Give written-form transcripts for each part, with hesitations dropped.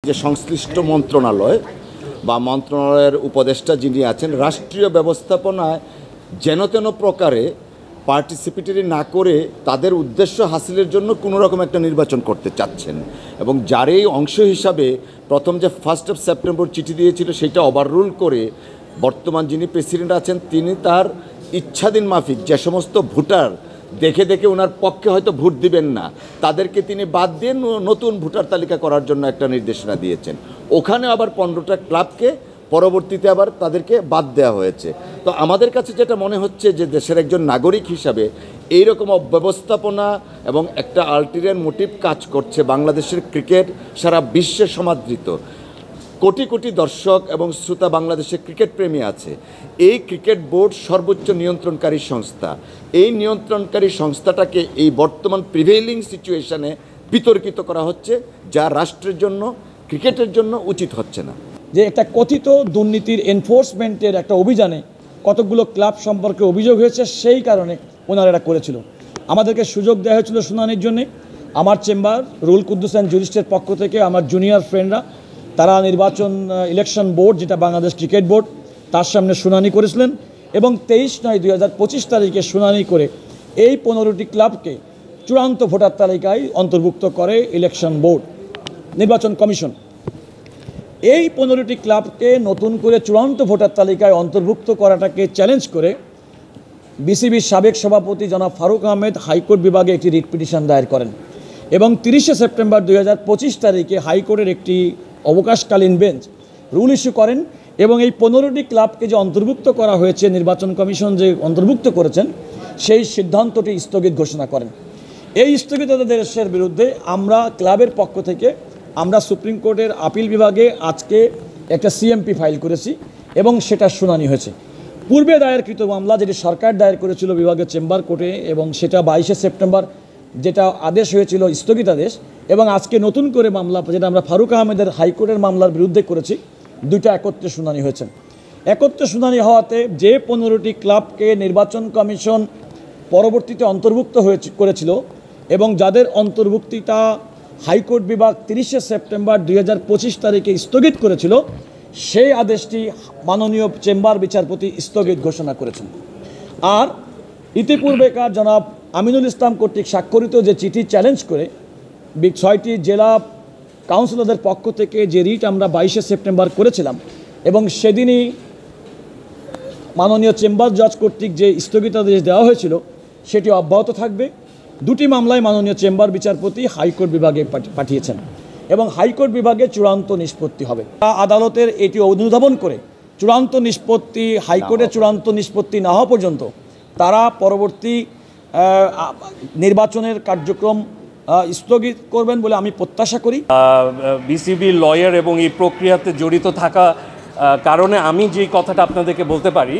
যে সংশ্লিষ্ট মন্ত্রণালয় বা মন্ত্রণালয়ের উপদেষ্টা যিনি আছেন রাষ্ট্রীয় ব্যবস্থাপনায় যেন তেন প্রকারে পার্টিসিপেটরি না করে তাদের উদ্দেশ্য হাসিলের জন্য কোনো রকম একটা নির্বাচন করতে চাচ্ছেন এবং যারই অংশ হিসাবে প্রথম যে 1 সেপ্টেম্বর চিঠি দিয়েছিল সেটা ওভাররুল করে বর্তমান যিনি প্রেসিডেন্ট আছেন তিনি তার ইচ্ছাধীন মাফিক যে সমস্ত ভোটার দেখে দেখে ওনার পক্ষে হয়তো ভোট দিবেন না তাদেরকে তিনি বাদ দিয়ে নতুন ভোটার তালিকা করার জন্য একটা নির্দেশনা দিয়েছেন। ওখানে আবার 15টা ক্লাবকে পরবর্তীতে আবার তাদেরকে বাদ দেওয়া হয়েছে। তো আমাদের কাছে যেটা মনে হচ্ছে যে দেশের একজন নাগরিক হিসাবে এইরকম অব্যবস্থাপনা এবং একটা আলটিরিয়ার মোটিভ কাজ করছে। বাংলাদেশের ক্রিকেট সারা বিশ্বে সমাদৃত, কোটি কোটি দর্শক এবং শ্রোতা বাংলাদেশের ক্রিকেট প্রেমী আছে। এই ক্রিকেট বোর্ড সর্বোচ্চ নিয়ন্ত্রণকারী সংস্থা। এই নিয়ন্ত্রণকারী সংস্থাটাকে এই বর্তমান প্রিভেইলিং সিচুয়েশনে বিতর্কিত করা হচ্ছে, যা রাষ্ট্রের জন্য ক্রিকেটের জন্য উচিত হচ্ছে না। যে একটা কথিত দুর্নীতির এনফোর্সমেন্টের একটা অভিযানে কতগুলো ক্লাব সম্পর্কে অভিযোগ হয়েছে, সেই কারণে ওনারা এটা করেছিল। আমাদেরকে সুযোগ দেওয়া হয়েছিল শুনানির জন্যে। আমার চেম্বার রুল কুদ্দুস অ্যান্ড জুরিস্টের পক্ষ থেকে আমার জুনিয়র ফ্রেন্ডরা তারা নির্বাচন ইলেকশন বোর্ড যেটা বাংলাদেশ ক্রিকেট বোর্ড তার সামনে শুনানি করেছিলেন এবং 23/9/2025 তারিখে শুনানি করে এই 15টি ক্লাবকে চূড়ান্ত ভোটার তালিকায় অন্তর্ভুক্ত করে ইলেকশন বোর্ড নির্বাচন কমিশন। এই 15টি ক্লাবকে নতুন করে চূড়ান্ত ভোটার তালিকায় অন্তর্ভুক্ত করাটাকে চ্যালেঞ্জ করে বিসিবির সাবেক সভাপতি জনাব ফারুক আহমেদ হাইকোর্ট বিভাগে একটি রিট পিটিশন দায়ের করেন এবং 30 সেপ্টেম্বর 2025 তারিখে হাইকোর্টের একটি অবকাশকালীন বেঞ্চ রুল ইস্যু করেন এবং এই 15টি ক্লাবকে যে অন্তর্ভুক্ত করা হয়েছে নির্বাচন কমিশন যে অন্তর্ভুক্ত করেছেন সেই সিদ্ধান্তটি স্থগিত ঘোষণা করেন। এই স্থগিতাদেশের বিরুদ্ধে আমরা ক্লাবের পক্ষ থেকে আমরা সুপ্রিম কোর্টের আপিল বিভাগে আজকে একটা সিএমপি ফাইল করেছি এবং সেটা শুনানি হয়েছে। পূর্বে দায়েরকৃত মামলা যেটি সরকার দায়ের করেছিল বিভাগীয় চেম্বার কোর্টে এবং সেটা 22 সেপ্টেম্বর যেটা আদেশ হয়েছিল স্থগিতাদেশ, এবং আজকে নতুন করে মামলা যেটা আমরা ফারুক আহমেদের হাইকোর্টের মামলার বিরুদ্ধে করেছি, দুইটা একত্রে শুনানি হয়েছে। একত্রে শুনানি হওয়াতে যে 15টি ক্লাবকে নির্বাচন কমিশন পরবর্তীতে অন্তর্ভুক্ত করেছিল এবং যাদের অন্তর্ভুক্তিটা হাইকোর্ট বিভাগ 30 সেপ্টেম্বর 2025 তারিখে স্থগিত করেছিল, সেই আদেশটি মাননীয় চেম্বার বিচারপতি স্থগিত ঘোষণা করেছেন। আর ইতিপূর্বেকার জনাব আমিনুল ইসলাম কর্তৃক স্বাক্ষরিত যে চিঠি চ্যালেঞ্জ করে 6টি জেলা কাউন্সিলরদের পক্ষ থেকে যে রিট আমরা 22 সেপ্টেম্বর করেছিলাম এবং সেদিনই মাননীয় চেম্বার জজ কর্তৃক যে স্থগিতাদেশ দেওয়া হয়েছিল সেটি অব্যাহত থাকবে। দুটি মামলায় মাননীয় চেম্বার বিচারপতি হাইকোর্ট বিভাগে পাঠিয়েছেন এবং হাইকোর্ট বিভাগে চূড়ান্ত নিষ্পত্তি হবে। আদালতের এটি অনুধাবন করে চূড়ান্ত নিষ্পত্তি হাইকোর্টে চূড়ান্ত নিষ্পত্তি না হওয়া পর্যন্ত তারা পরবর্তী নির্বাচনের কার্যক্রম স্থগিত করবেন বলে আমি প্রত্যাশা করি। বিসিবি লয়ার এবং এই প্রক্রিয়াতে জড়িত থাকা কারণে আমি যে কথাটা আপনাদেরকে বলতে পারি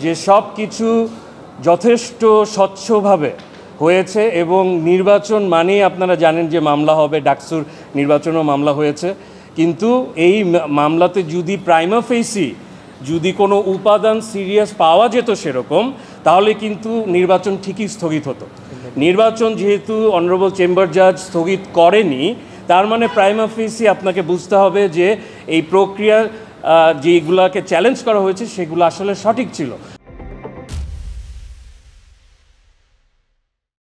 যে সব কিছু যথেষ্ট স্বচ্ছভাবে হয়েছে এবং নির্বাচন মানেই আপনারা জানেন যে মামলা হবে, ডাকসুর নির্বাচনও মামলা হয়েছে, কিন্তু এই মামলাতে যদি প্রাইমা ফেসি যদি কোনো উপাদান সিরিয়াস পাওয়া যেত সেরকম, তাহলে কিন্তু নির্বাচন ঠিকই স্থগিত হতো। নির্বাচন যেহেতু অনারেবল চেম্বার জাজ স্থগিত করেনি, তার মানে প্রাইমা ফেসি আপনাকে বুঝতে হবে যে এই প্রক্রিয়া যেগুলোকে চ্যালেঞ্জ করা হয়েছে সেগুলো আসলে সঠিক ছিল।